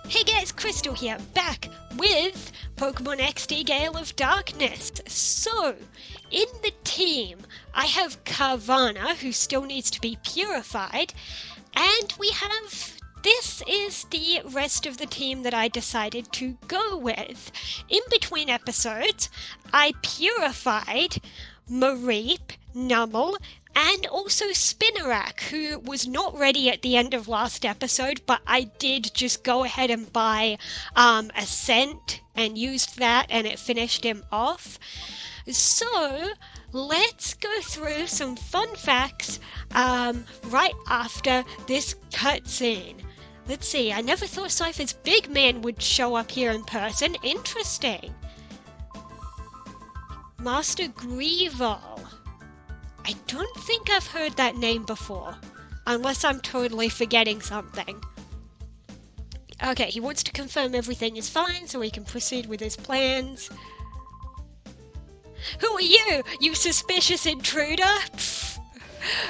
Hey guys, Crystal here, back with Pokemon XD Gale of Darkness. So, in the team, I have Carvana, who still needs to be purified, and we have... This is the rest of the team that I decided to go with. In between episodes, I purified Mareep, Nummel, and also Spinarak, who was not ready at the end of last episode, but I did just go ahead and buy a scent and used that, and it finished him off. So let's go through some fun facts right after this cutscene. Let's see, I never thought Cypher's big man would show up here in person. Interesting. Master Greevil. I don't think I've heard that name before, unless I'm totally forgetting something. Okay, he wants to confirm everything is fine so he can proceed with his plans. Who are you, you suspicious intruder?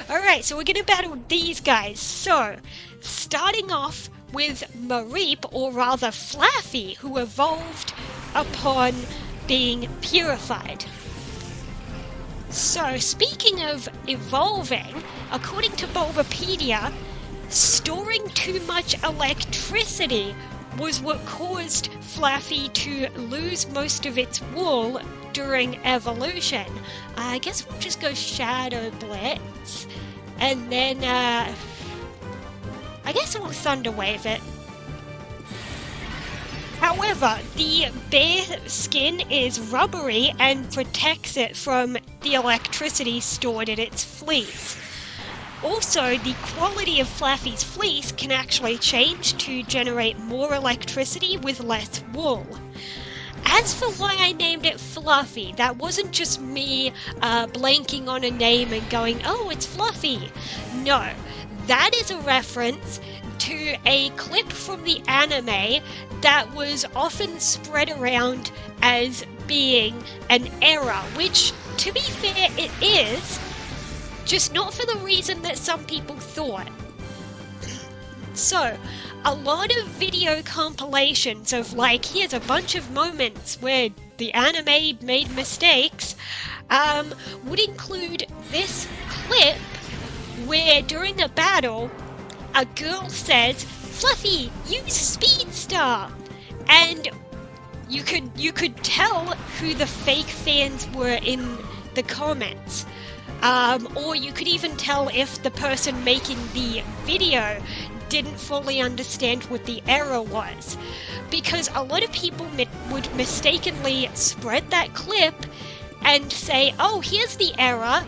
Alright, so we're gonna battle these guys. So, starting off with Mareep, or rather Flaffy, who evolved upon being purified. So, speaking of evolving, according to Bulbapedia, storing too much electricity was what caused Flaffy to lose most of its wool during evolution. I guess we'll just go Shadow Blitz, and then, I guess we'll Thunder Wave it. However, the bear skin is rubbery and protects it from the electricity stored in its fleece. Also, the quality of Flaffy's fleece can actually change to generate more electricity with less wool. As for why I named it Fluffy, that wasn't just me blanking on a name and going, oh, it's Fluffy. No, that is a reference to a clip from the anime that was often spread around as being an error, which, to be fair, it is, just not for the reason that some people thought. So, a lot of video compilations of, like, here's a bunch of moments where the anime made mistakes, would include this clip where during a battle, a girl says, Fluffy, use Speed Star! And you could tell who the fake fans were in the comments. Or you could even tell if the person making the video didn't fully understand what the error was. Because a lot of people would mistakenly spread that clip and say, oh, here's the error.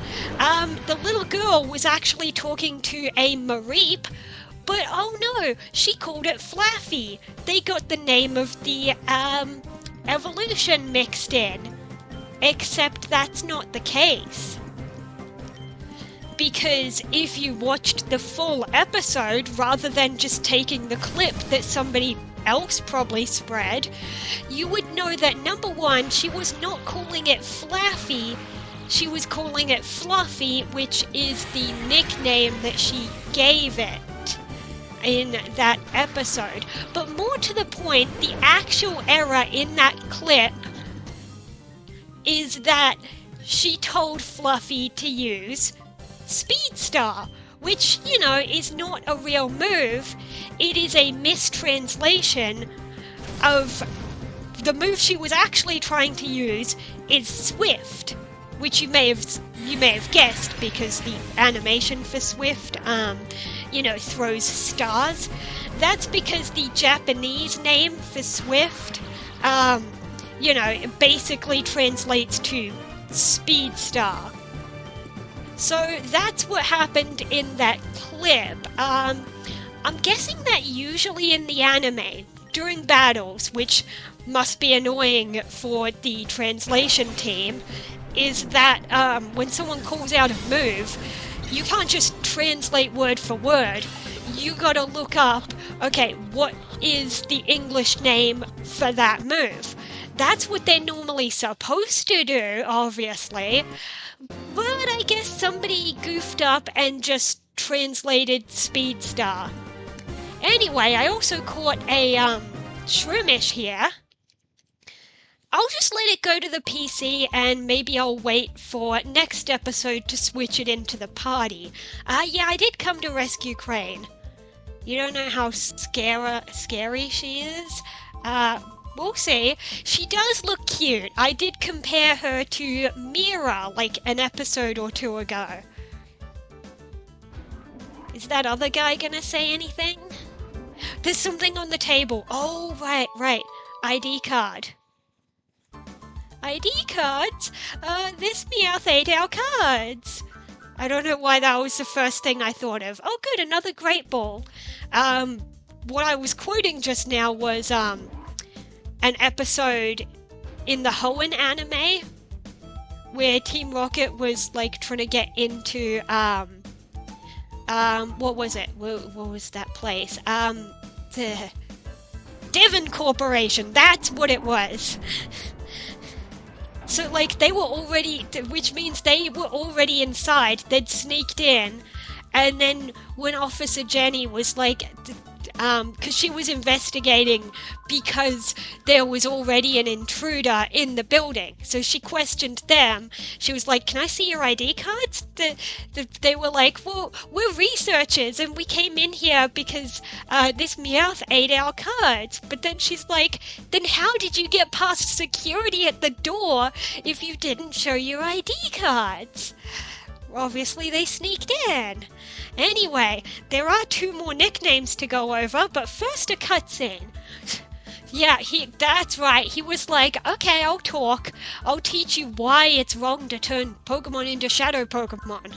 The little girl was actually talking to a Mareep, but oh no, she called it Flaffy. They got the name of the evolution mixed in. Except that's not the case. Because if you watched the full episode, rather than just taking the clip that somebody else probably spread, you would know that number one, she was not calling it Flaffy, she was calling it Fluffy, which is the nickname that she gave it in that episode. But more to the point, the actual error in that clip is that she told Fluffy to use Speed Star, which, you know, is not a real move. It is a mistranslation of the move she was actually trying to use is Swift, which you may have guessed because the animation for Swift, you know, throws stars. That's because the Japanese name for Swift, you know, it basically translates to Speed Star. So that's what happened in that clip. I'm guessing that usually in the anime, during battles, which must be annoying for the translation team, is that when someone calls out a move, you can't just translate word for word. You gotta look up, okay, what is the English name for that move? That's what they're normally supposed to do, obviously. But I guess somebody goofed up and just translated Speed Star. Anyway, I also caught a shroomish here. I'll just let it go to the PC and maybe I'll wait for next episode to switch it into the party. Yeah, I did come to rescue Crane. You don't know how scary she is? We'll see. She does look cute. I did compare her to Mira like an episode or two ago. Is that other guy gonna say anything? There's something on the table. Oh, right. ID card. ID cards? This Meowth ate our cards. I don't know why that was the first thing I thought of. Oh good, another Great Ball. What I was quoting just now was, an episode in the Hoenn anime where Team Rocket was, like, trying to get into, what was it? What was that place? The Devon Corporation, that's what it was. So, like, they were already, which means they were already inside, they'd sneaked in, and then when Officer Jenny was like, because she was investigating because there was already an intruder in the building, so she questioned them. She was like, can I see your ID cards? They were like, well, we're researchers and we came in here because this Meowth ate our cards. But then she's like, then how did you get past security at the door if you didn't show your ID cards? Obviously they sneaked in. Anyway, there are 2 more nicknames to go over, but first a cutscene. Yeah, that's right. He was like, okay, I'll talk. I'll teach you why it's wrong to turn Pokemon into Shadow Pokemon.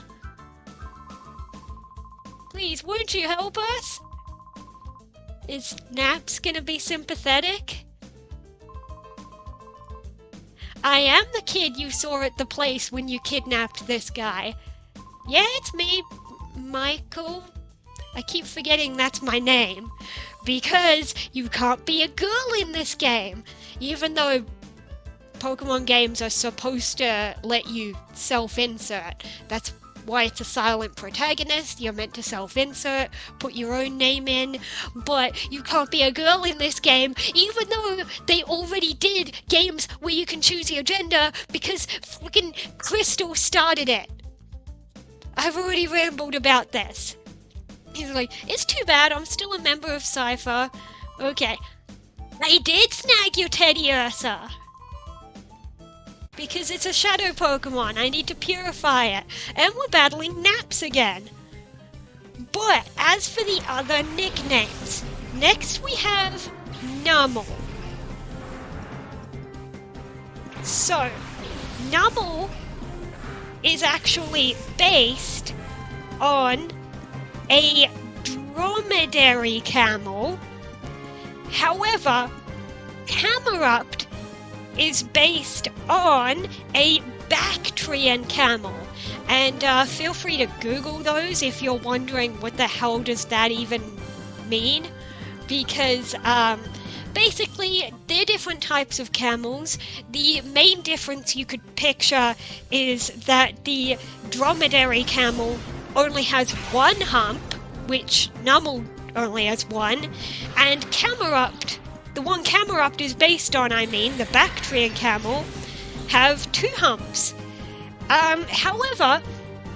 Please, won't you help us? Is Naps gonna be sympathetic? I am the kid you saw at the place when you kidnapped this guy. Yeah, it's me, Michael. I keep forgetting that's my name. Because you can't be a girl in this game. Even though Pokemon games are supposed to let you self-insert. That's why it's a silent protagonist. You're meant to self-insert, put your own name in, but you can't be a girl in this game, even though they already did games where you can choose your gender because freaking Crystal started it. I've already rambled about this. He's like, it's too bad, I'm still a member of Cypher. Okay. I did snag your Teddy Ursa. Because it's a shadow Pokemon, I need to purify it. And we're battling Naps again. But as for the other nicknames, next we have Numel. So, Numel is actually based on a dromedary camel. However, Camerupt is based on a Bactrian camel. And feel free to Google those if you're wondering what the hell does that even mean. Because basically they're different types of camels. The main difference you could picture is that the dromedary camel only has 1 hump, which Numel only has 1, and Camerupt, the one Camerupt is based on, the Bactrian camel, have 2 humps. However,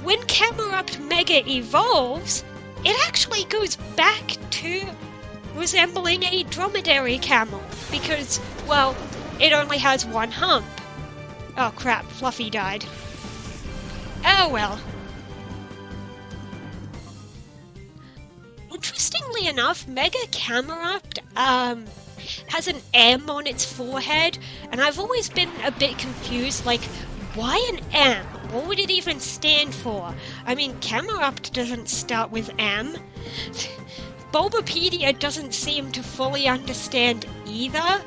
when Camerupt Mega evolves, it actually goes back to resembling a dromedary camel, because, well, it only has 1 hump. Oh crap, Fluffy died. Oh well. Interestingly enough, Mega Camerupt has an M on its forehead, and I've always been a bit confused, like, why an M? What would it even stand for? I mean, Camerupt doesn't start with M. Bulbapedia doesn't seem to fully understand either,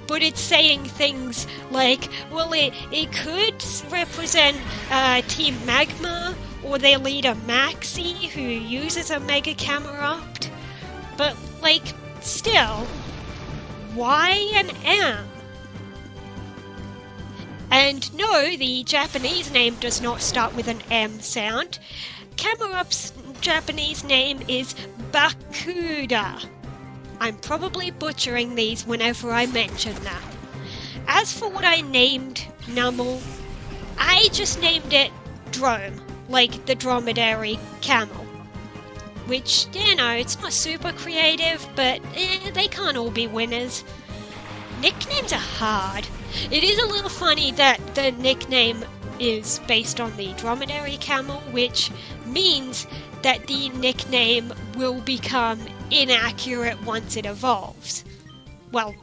but it's saying things like, well, it could represent Team Magma, or their leader Maxie, who uses a Mega Camerupt. But, like, still, why an M? And no, the Japanese name does not start with an M sound. Camerupt's Japanese name is Bakuda. I'm probably butchering these whenever I mention them. As for what I named Nummel, I just named it Drome, like the dromedary camel. Which, you know, it's not super creative, but they can't all be winners. Nicknames are hard. It is a little funny that the nickname is based on the dromedary camel, which means that the nickname will become inaccurate once it evolves. Well,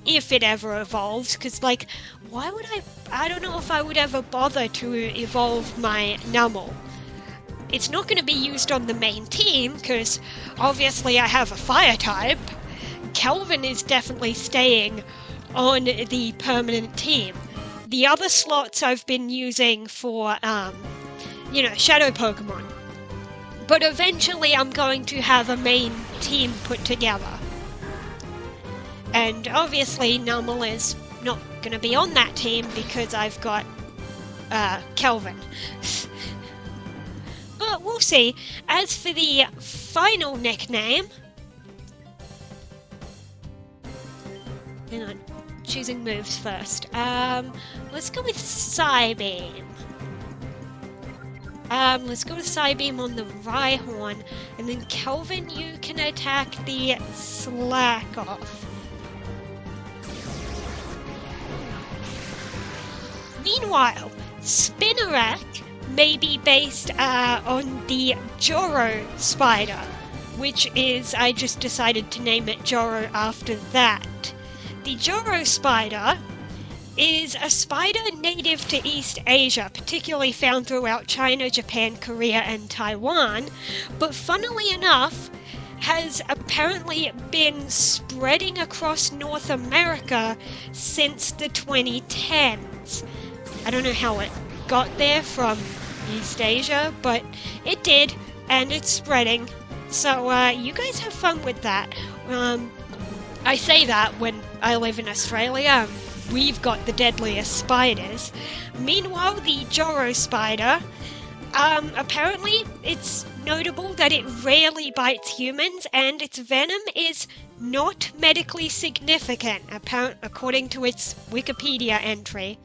if it ever evolves, because, like, why would I don't know if I would ever bother to evolve my Nummel. It's not going to be used on the main team, because obviously I have a fire type. Kelvin is definitely staying on the permanent team. The other slots I've been using for, shadow Pokemon. But eventually I'm going to have a main team put together. And obviously Nummel is not going to be on that team because I've got Kelvin. But we'll see. As for the final nickname... Hang on. Choosing moves first. Let's go with Psybeam. Let's go with Psybeam on the Rhyhorn, and then Kelvin, you can attack the Slakoth. Meanwhile, Spinarak may be based on the Joro spider, which is, I just decided to name it Joro after that. The Joro spider is a spider native to East Asia, particularly found throughout China, Japan, Korea, and Taiwan, but funnily enough, has apparently been spreading across North America since the 2010s. I don't know how it got there from East Asia, but it did, and it's spreading. So you guys have fun with that. I say that when I live in Australia. We've got the deadliest spiders. Meanwhile, the Joro spider, apparently it's notable that it rarely bites humans, and its venom is not medically significant, according to its Wikipedia entry.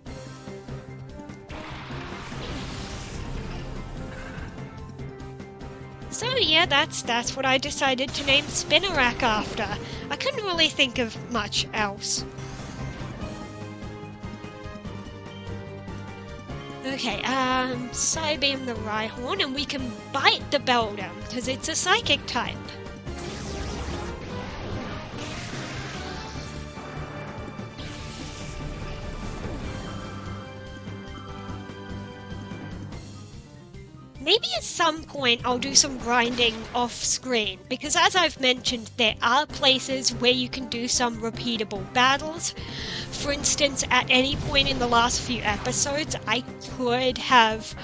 So yeah, that's what I decided to name Spinarak after. I couldn't really think of much else. Okay, Psybeam the Rhyhorn, and we can bite the Beldum, because it's a psychic type. Maybe at some point I'll do some grinding off screen, because as I've mentioned, there are places where you can do some repeatable battles. For instance, at any point in the last few episodes, I could have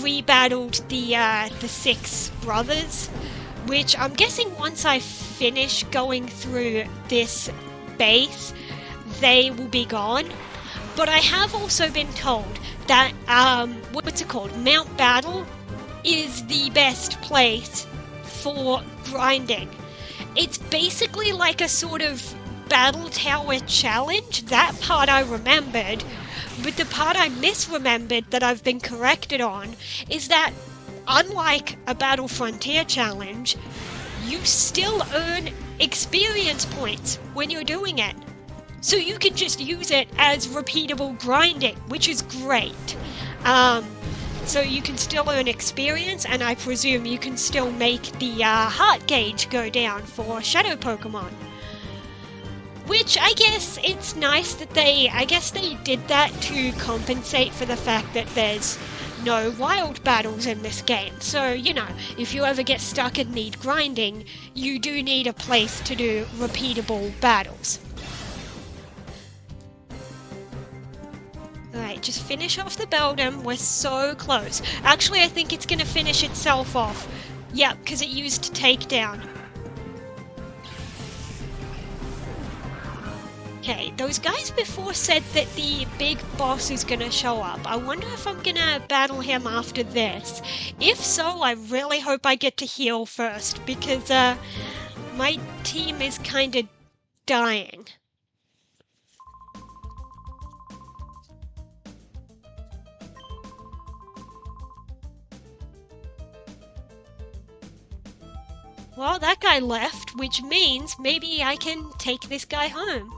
rebattled the 6 brothers, which I'm guessing once I finish going through this base, they will be gone. But I have also been told that, Mount Battle is the best place for grinding. It's basically like a sort of battle tower challenge. That part I remembered, but the part I misremembered that I've been corrected on is that unlike a Battle Frontier challenge, you still earn experience points when you're doing it. So you can just use it as repeatable grinding, which is great. So you can still earn experience, and I presume you can still make the heart gauge go down for Shadow Pokemon. Which I guess it's nice that they did that to compensate for the fact that there's no wild battles in this game. So, you know, if you ever get stuck and need grinding, you do need a place to do repeatable battles. Alright, just finish off the Beldum. We're so close. Actually, I think it's going to finish itself off. Yep, because it used Takedown. Okay, those guys before said that the big boss is going to show up. I wonder if I'm going to battle him after this. If so, I really hope I get to heal first, because My team is kind of dying. Well, that guy left, which means maybe I can take this guy home.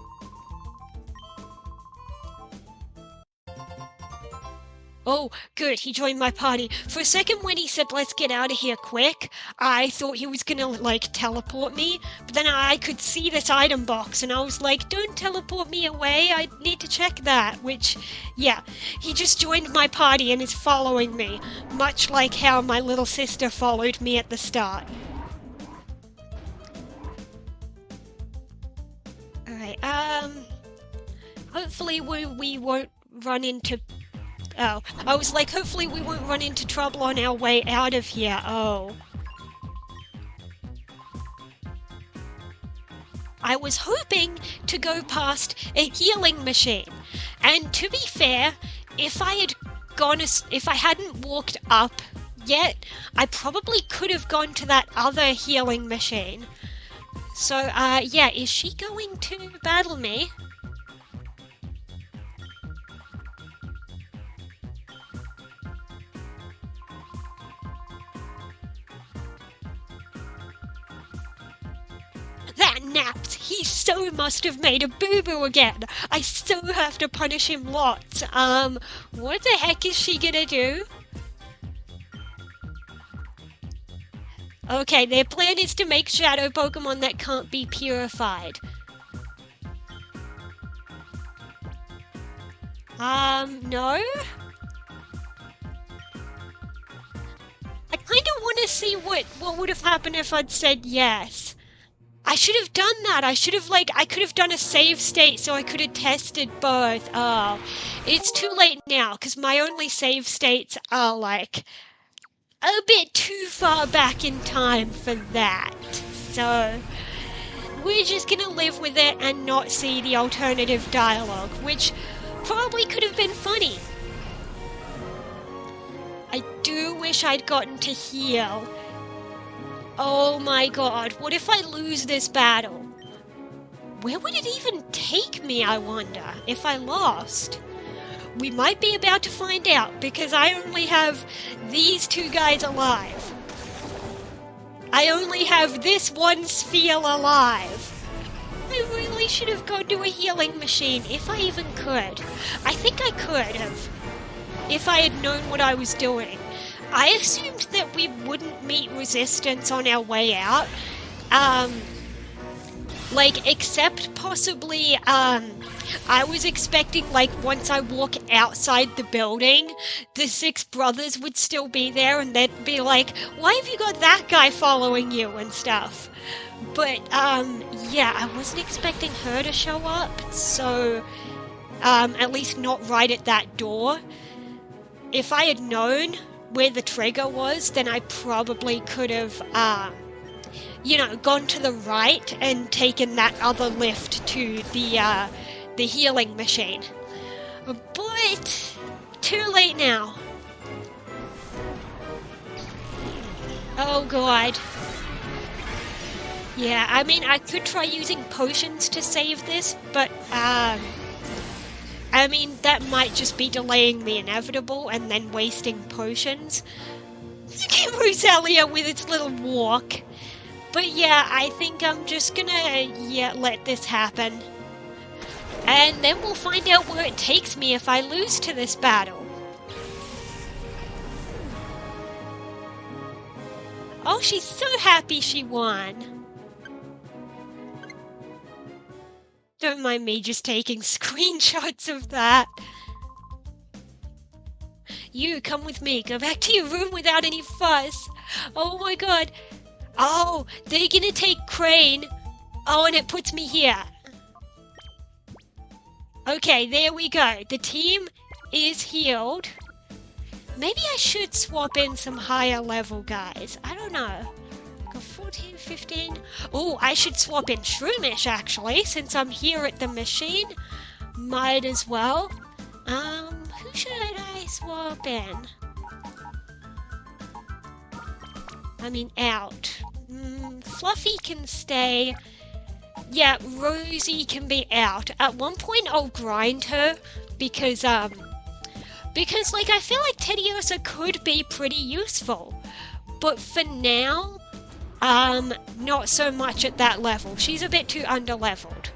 Oh, good, he joined my party. For a second when he said, let's get out of here quick, I thought he was gonna, like, teleport me, but then I could see this item box, and I was like, don't teleport me away, I need to check that, which, yeah, he just joined my party and is following me, much like how my little sister followed me at the start. Alright, hopefully we won't run into... Oh, I was like, hopefully we won't run into trouble on our way out of here. Oh. I was hoping to go past a healing machine. And to be fair, if I hadn't walked up yet, I probably could have gone to that other healing machine. So, yeah, is she going to battle me? That Naps, he so must have made a boo-boo again. I so have to punish him lots. What the heck is she gonna do? Okay, their plan is to make shadow Pokemon that can't be purified. No? I kinda wanna see what would have happened if I'd said yes. I should have done that. I could have done a save state so I could have tested both. Oh, it's too late now because my only save states are like a bit too far back in time for that. So we're just gonna live with it and not see the alternative dialogue, which probably could have been funny. I do wish I'd gotten to heal. Oh my god, what if I lose this battle? Where would it even take me, I wonder, if I lost? We might be about to find out, because I only have these two guys alive. I only have this one sphere alive. I really should have gone to a healing machine, if I even could. I think I could have, if I had known what I was doing. I assumed that we wouldn't meet resistance on our way out. Except possibly, I was expecting, like, once I walk outside the building, the six brothers would still be there, and they'd be like, why have you got that guy following you, and stuff. But, yeah, I wasn't expecting her to show up, so, at least not right at that door. If I had known where the trigger was, then I probably could have, gone to the right and taken that other lift to the healing machine. But, too late now. Oh god. Yeah, I mean, I could try using potions to save this, but, I mean, that might just be delaying the inevitable and then wasting potions. Look at Rosalia with its little walk. But yeah, I think I'm just gonna, let this happen. And then we'll find out where it takes me if I lose to this battle. Oh, she's so happy she won. Don't mind me just taking screenshots of that. You, come with me. Go back to your room without any fuss. Oh my god. Oh, they're gonna take Crane. Oh, and it puts me here. Okay, there we go. The team is healed. Maybe I should swap in some higher level guys. I don't know. Got 14, 15. Oh, I should swap in Shroomish, actually, since I'm here at the machine. Might as well. Who should I swap in? I mean, out. Fluffy can stay. Yeah, Rosie can be out. At one point I'll grind her because like I feel like Tediosa could be pretty useful. But for now, not so much at that level. She's a bit too underleveled.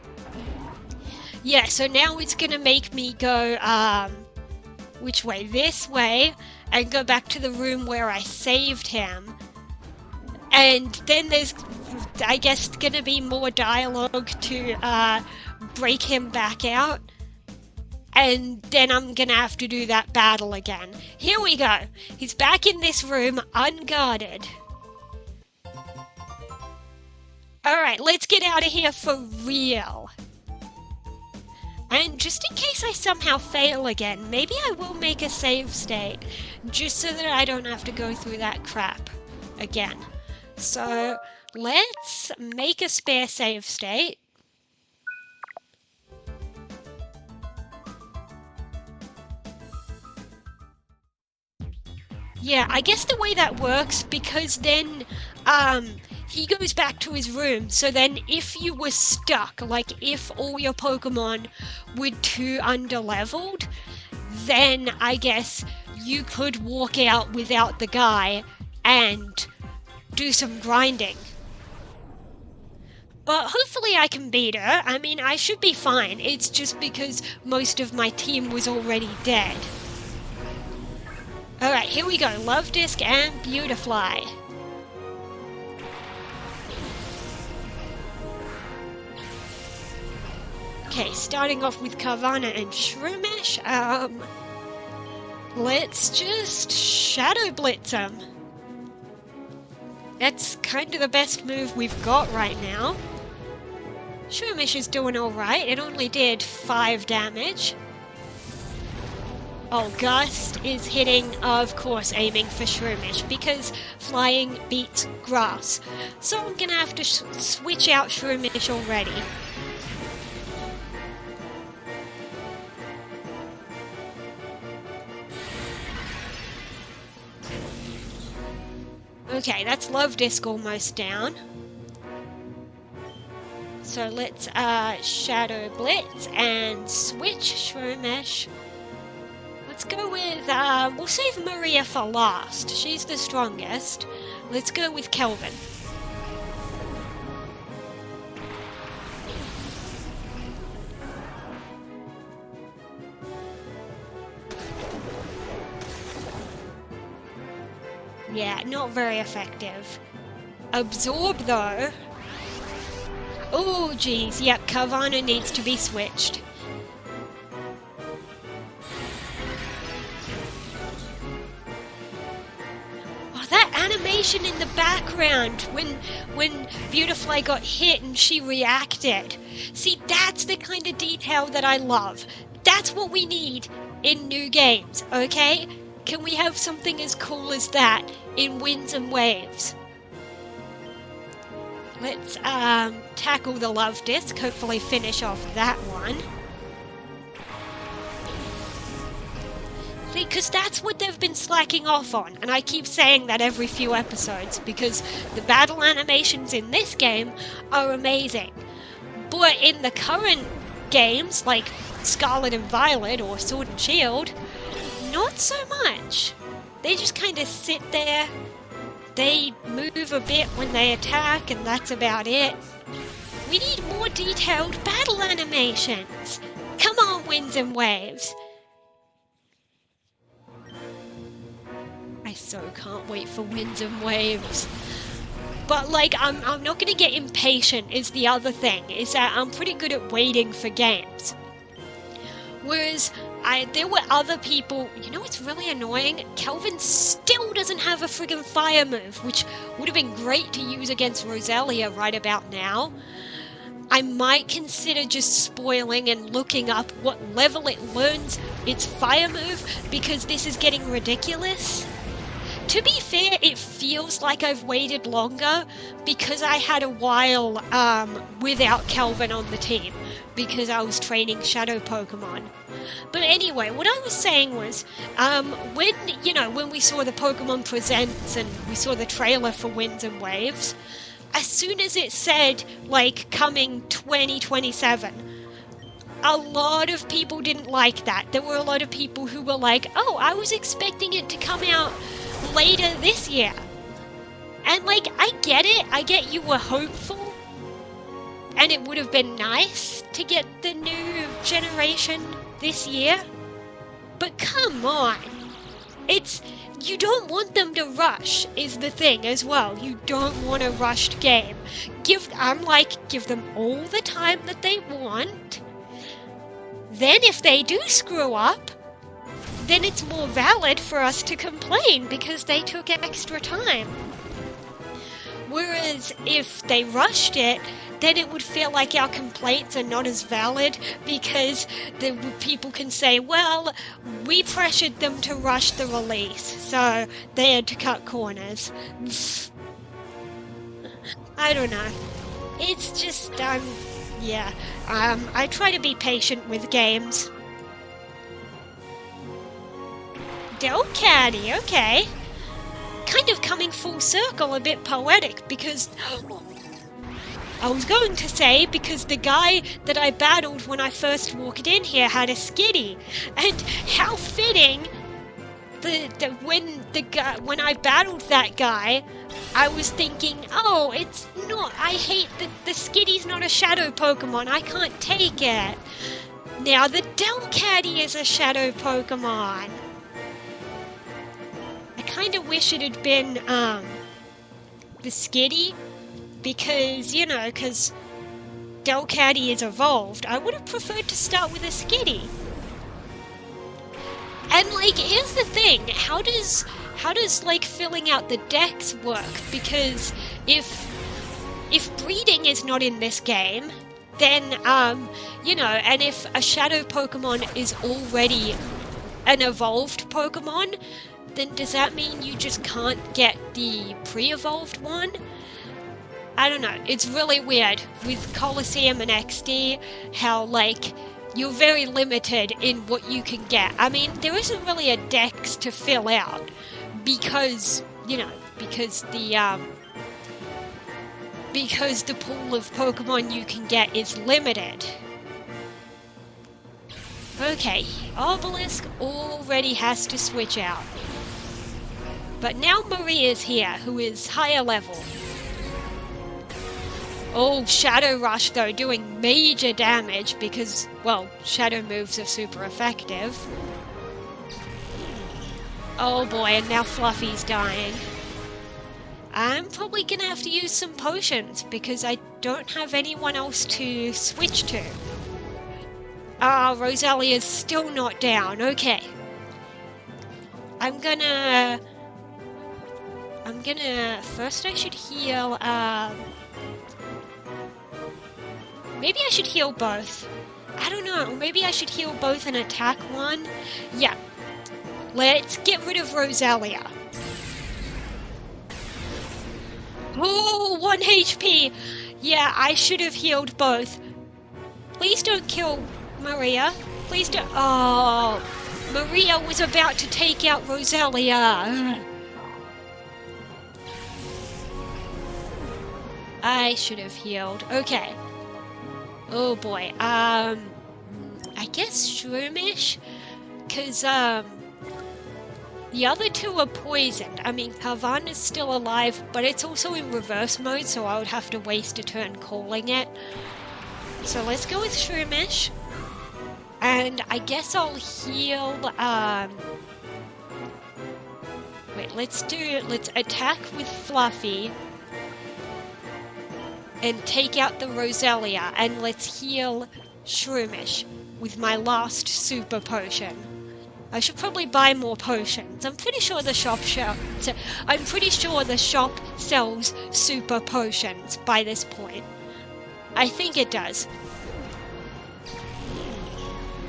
Yeah, so now it's gonna make me go, which way? This way, and go back to the room where I saved him. And then there's, I guess, gonna be more dialogue to, break him back out. And then I'm gonna have to do that battle again. Here we go. He's back in this room, unguarded. Alright, let's get out of here for real. And just in case I somehow fail again, maybe I will make a save state, just so that I don't have to go through that crap again. So, let's make a spare save state. Yeah, I guess the way that works, because then, he goes back to his room, so then if you were stuck, like if all your Pokemon were too underleveled, then I guess you could walk out without the guy and do some grinding. But hopefully I can beat her. I mean, I should be fine. It's just because most of my team was already dead. Alright, here we go. Love Disc and Beautifly. Okay, starting off with Carvanha and Shroomish. Let's just Shadow Blitz him. That's kind of the best move we've got right now. Shroomish is doing alright. It only did 5 damage. Oh, Gust is hitting, of course, aiming for Shroomish, because flying beats grass. So I'm gonna have to switch out Shroomish already. Okay, that's Love Disc almost down. So let's Shadow Blitz and switch Shroomish. Let's go with, we'll save Maria for last. She's the strongest. Let's go with Kelvin. Yeah, not very effective. Absorb, though. Oh, geez. Yep, Carvanha needs to be switched. Oh, that animation in the background when Beautifly got hit and she reacted. See, that's the kind of detail that I love. That's what we need in new games, okay? Can we have something as cool as that in Winds and Waves? Let's tackle the Love Disc, hopefully finish off that one. See, because that's what they've been slacking off on, and I keep saying that every few episodes, because the battle animations in this game are amazing. But in the current games, like Scarlet and Violet or Sword and Shield, not so much. They just kind of sit there. They move a bit when they attack, and that's about it. We need more detailed battle animations. Come on, Winds and Waves. I so can't wait for Winds and Waves. But, like, I'm not going to get impatient is the other thing, is that I'm pretty good at waiting for games. Whereas, there were other people, you know what's really annoying? Kelvin still doesn't have a friggin' fire move, which would have been great to use against Roselia right about now. I might consider just spoiling and looking up what level it learns its fire move, because this is getting ridiculous. To be fair, it feels like I've waited longer because I had a while without Kelvin on the team, because I was training Shadow Pokemon. But anyway, what I was saying was, when we saw the Pokemon Presents and we saw the trailer for Winds and Waves, as soon as it said, like, coming 2027, a lot of people didn't like that. There were a lot of people who were like, oh, I was expecting it to come out later this year. And, like, I get it. I get you were hopeful. And it would have been nice to get the new generation this year. But come on. You don't want them to rush, is the thing as well. You don't want a rushed game. Give them all the time that they want. Then if they do screw up, then it's more valid for us to complain because they took extra time. Whereas if they rushed it, then it would feel like our complaints are not as valid because the people can say, well, we pressured them to rush the release, so they had to cut corners. I don't know. It's just, I try to be patient with games. Del Caddy, okay. Kind of coming full circle, a bit poetic, because I was going to say because the guy that I battled when I first walked in here had a skitty, and how fitting. When I battled that guy, I was thinking, oh, it's not. I hate that the skitty's not a shadow Pokemon. I can't take it. Now the Delcatty is a shadow Pokemon. I kind of wish it had been the skitty. Because Delcatty is evolved, I would have preferred to start with a skitty. And, like, here's the thing, how does like, filling out the decks work? Because if breeding is not in this game, then, and if a shadow Pokemon is already an evolved Pokemon, then does that mean you just can't get the pre-evolved one? I don't know, it's really weird with Coliseum and XD, how, like, you're very limited in what you can get. I mean, there isn't really a dex to fill out, because the pool of Pokemon you can get is limited. Okay, Obelisk already has to switch out. But now Maria's here, who is higher level. Oh, Shadow Rush, though, doing major damage because, well, Shadow moves are super effective. Oh boy, and now Fluffy's dying. I'm probably gonna have to use some potions because I don't have anyone else to switch to. Ah, Rosalia's still not down. Okay. I'm gonna... First I should heal, maybe I should heal both. I don't know, maybe I should heal both and attack one? Yeah. Let's get rid of Rosalia. Oh, 1 HP! Yeah, I should have healed both. Please don't kill Maria. Please don't... Oh, Maria was about to take out Rosalia. I should have healed. Okay. Oh boy, I guess Shroomish? Because, the other two are poisoned. I mean, Havana's still alive, but it's also in reverse mode, so I would have to waste a turn calling it. So let's go with Shroomish. And I guess I'll heal, wait, let's attack with Fluffy. And take out the Rosalia, and let's heal Shroomish with my last super potion. I should probably buy more potions. I'm pretty sure the shop sells super potions by this point. I think it does.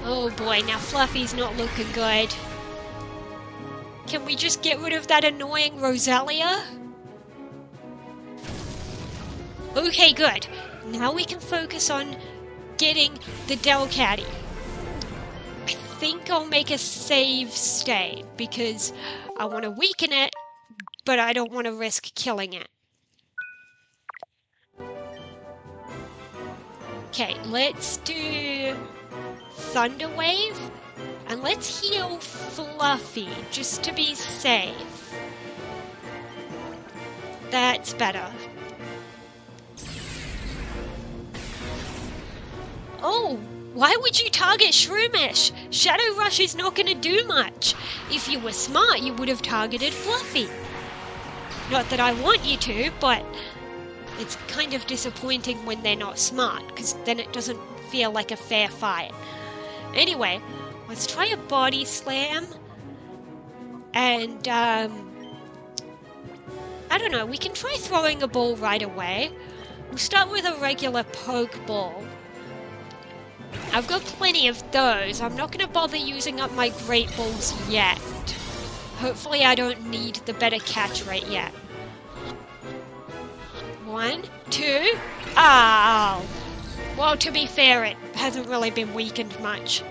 Oh boy, now Fluffy's not looking good. Can we just get rid of that annoying Rosalia? Okay, good. Now we can focus on getting the Delcatty. I think I'll make a save state because I want to weaken it, but I don't want to risk killing it. Okay, let's do Thunder Wave, and let's heal Fluffy, just to be safe. That's better. Oh, why would you target Shroomish? Shadow Rush is not going to do much. If you were smart, you would have targeted Fluffy. Not that I want you to, but it's kind of disappointing when they're not smart, because then it doesn't feel like a fair fight. Anyway, let's try a Body Slam. And, I don't know, we can try throwing a ball right away. We'll start with a regular Pokeball. I've got plenty of those. I'm not going to bother using up my Great Balls yet. Hopefully I don't need the better catch rate yet. 1, 2... Oh! Well, to be fair, it hasn't really been weakened much.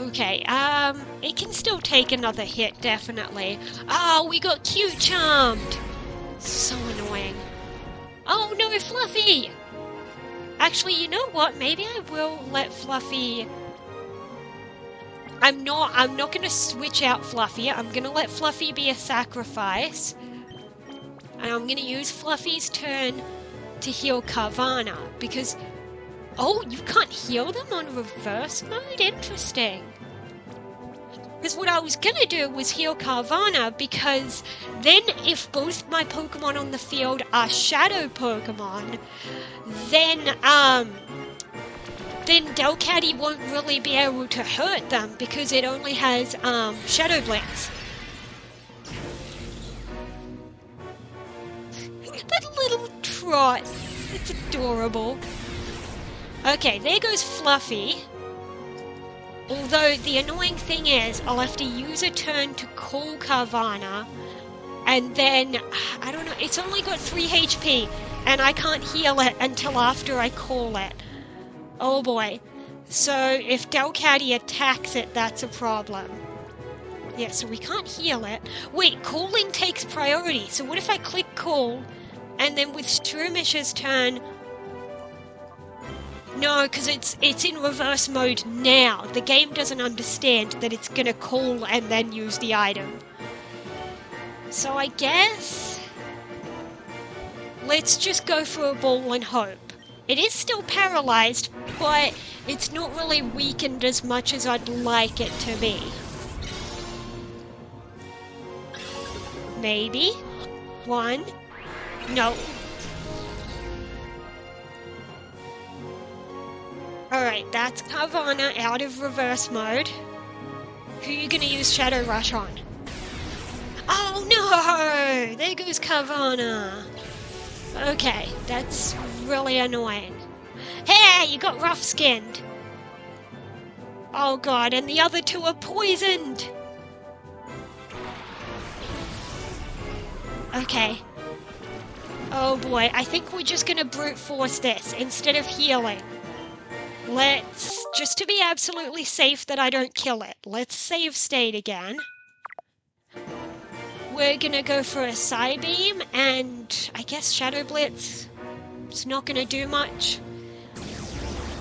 Okay, it can still take another hit, definitely. Oh, we got Q-charmed! So annoying. Oh no, Fluffy! Actually, you know what? Maybe I will let Fluffy... I'm not gonna switch out Fluffy. I'm gonna let Fluffy be a sacrifice. And I'm gonna use Fluffy's turn to heal Carvana, because... Oh, you can't heal them on reverse mode? Interesting. Because what I was gonna do was heal Carvana, because then if both my Pokemon on the field are Shadow Pokemon, then Delcatty won't really be able to hurt them, because it only has, Shadow Blitz. That little trot. It's adorable. Okay, there goes Fluffy. Although, the annoying thing is, I'll have to use a turn to call Carvana, and then, I don't know, it's only got 3 HP, and I can't heal it until after I call it. Oh boy. So, if Delcatty attacks it, that's a problem. Yeah, so we can't heal it. Wait, calling takes priority, so what if I click call, and then with Shroomish's turn... No, because it's in reverse mode now. The game doesn't understand that it's gonna call and then use the item. So I guess... let's just go for a ball and hope. It is still paralyzed, but it's not really weakened as much as I'd like it to be. Maybe? 1? No. Alright, that's Carvana out of reverse mode. Who are you gonna use Shadow Rush on? Oh no! There goes Carvana. Okay, that's really annoying. Hey, you got rough-skinned. Oh god, and the other 2 are poisoned. Okay. Oh boy, I think we're just gonna brute force this instead of healing. Let's, just to be absolutely safe that I don't kill it, let's save state again. We're gonna go for a Psybeam, and I guess Shadow Blitz. It's not gonna do much.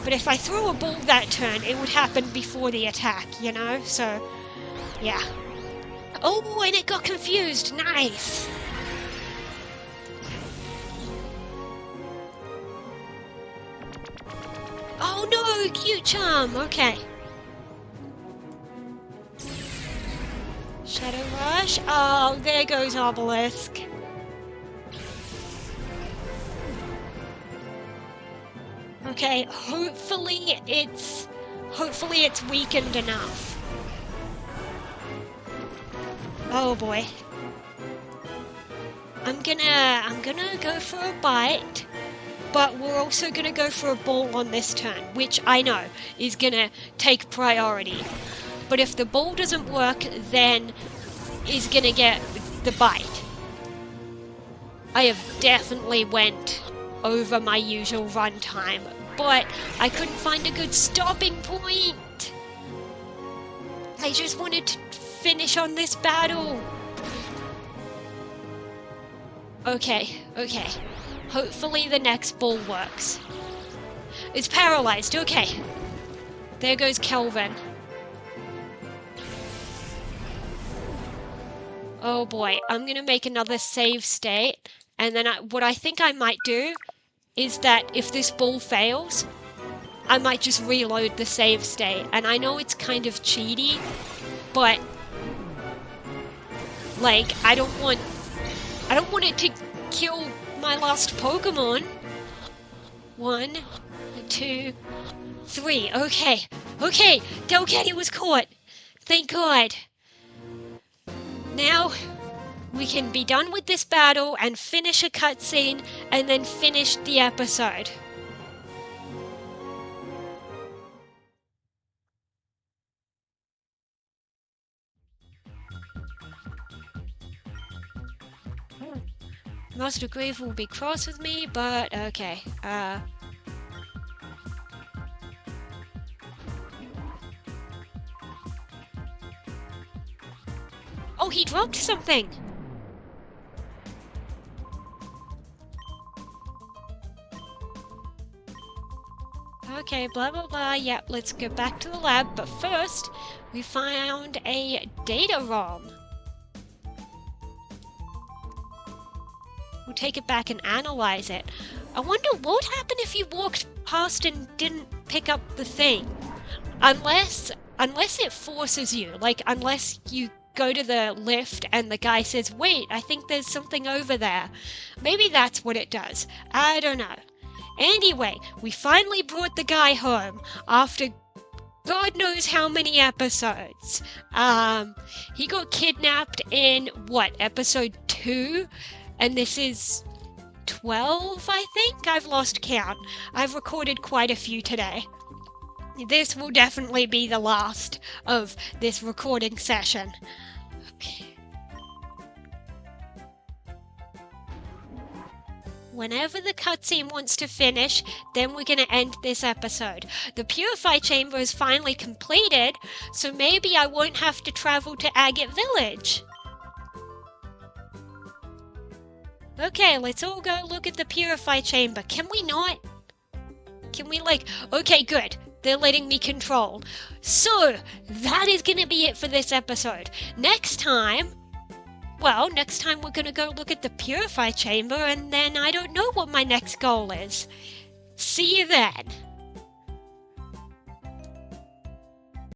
But if I throw a ball that turn, it would happen before the attack, you know? So, yeah. Oh, and it got confused. Nice. Oh no, cute charm. Okay. Shadow Rush. Oh, there goes Obelisk. Okay, hopefully it's weakened enough. Oh boy. I'm gonna go for a bite, but we're also gonna go for a ball on this turn, which I know is gonna take priority. But if the ball doesn't work, then is gonna get the bite. I have definitely went over my usual run time, but I couldn't find a good stopping point. I just wanted to finish on this battle. Okay. Hopefully the next ball works. It's paralyzed, okay. There goes Kelvin. Oh boy, I'm gonna make another save state, and then what I think I might do is that if this ball fails, I might just reload the save state. And I know it's kind of cheaty, but like I don't want it to kill my last Pokemon. 1, 2, 3. Okay. Delcatty was caught. Thank God. Now we can be done with this battle and finish a cutscene and then finish the episode. Master Grief will be cross with me, but okay. Oh, he dropped something! Okay, blah blah blah, yep, let's go back to the lab, but first, we found a data ROM. We'll take it back and analyze it. I wonder what happened if you walked past and didn't pick up the thing. Unless it forces you, like unless you go to the lift and the guy says, wait, I think there's something over there. Maybe that's what it does. I don't know. Anyway, we finally brought the guy home after God knows how many episodes. He got kidnapped in, what, episode 2? And this is 12, I think? I've lost count. I've recorded quite a few today. This will definitely be the last of this recording session. Okay. Whenever the cutscene wants to finish, then we're going to end this episode. The Purify Chamber is finally completed, so maybe I won't have to travel to Agate Village. Okay, let's all go look at the Purify Chamber. Can we not? Can we okay, good. They're letting me control. So, that is going to be it for this episode. Next time we're going to go look at the Purify Chamber, and then I don't know what my next goal is. See you then.